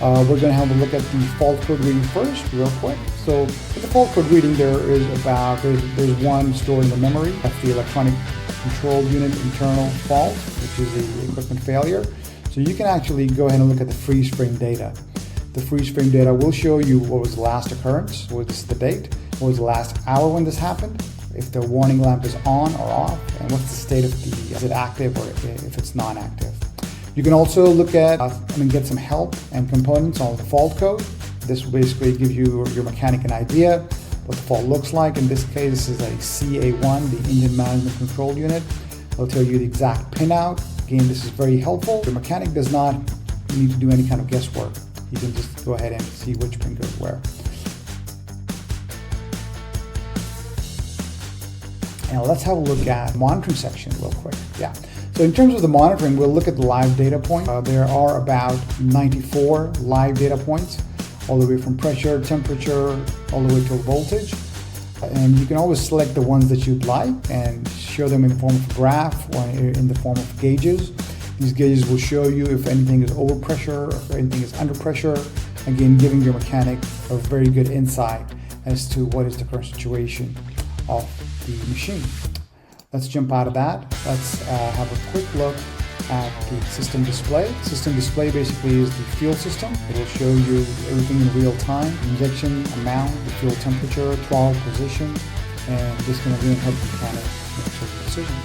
We're going to have a look at the fault code reading first, real quick. So with the fault code reading, there's one stored in the memory. That's the electronic control unit internal fault, which is the equipment failure. So you can actually go ahead and look at the freeze frame data. The freeze frame data will show you what was the last occurrence, what is the date, what was the last hour when this happened, if the warning lamp is on or off, and what's the state of is it active or if it's non-active. You can also look at, get some help and components on the fault code. This will basically give you, your mechanic, an idea what the fault looks like. In this case, this is a CA1, the engine management control unit. It'll tell you the exact pinout. Again, this is very helpful. Your mechanic does not need to do any kind of guesswork. You can just go ahead and see which pin goes where. Now let's have a look at the monitoring section real quick. Yeah. So in terms of the monitoring, we'll look at the live data point. There are about 94 live data points, all the way from pressure, temperature, all the way to voltage. And you can always select the ones that you'd like and show them in the form of a graph or in the form of gauges. These gauges will show you if anything is over pressure or if anything is under pressure. Again, giving your mechanic a very good insight as to what is the current situation of the machine. Let's jump out of that. Let's have a quick look at the system display. System display basically is the fuel system. It will show you everything in real time, injection amount, the fuel temperature, throttle position, and this is going to really help the mechanic make certain decisions.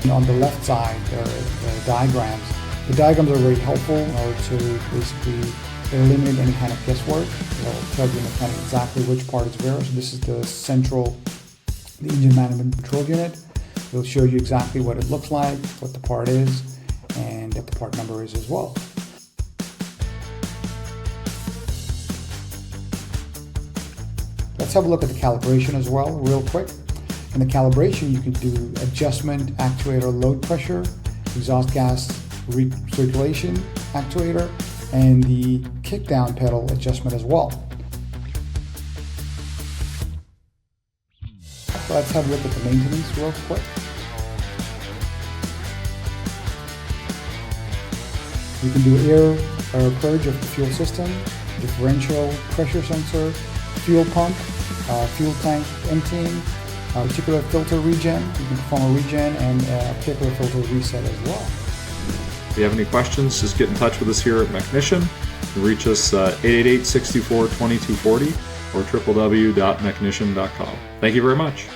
And on the left side, there are the diagrams. The diagrams are very helpful in order to basically eliminate any kind of guesswork. It'll tell the mechanic exactly which part is where. So this is the engine management control unit. It'll show you exactly what it looks like, what the part is, and what the part number is as well. Let's have a look at the calibration as well, real quick. In the calibration, you can do adjustment actuator load pressure, exhaust gas recirculation actuator, and the kickdown pedal adjustment as well. Let's have a look at the maintenance real quick. You can do air purge of the fuel system, differential pressure sensor, fuel pump, fuel tank emptying, particular filter regen. You can perform a regen and a particular filter reset as well. If you have any questions, just get in touch with us here at Mechnician. You can reach us 888-64-2240 or www.mechnician.com. Thank you very much.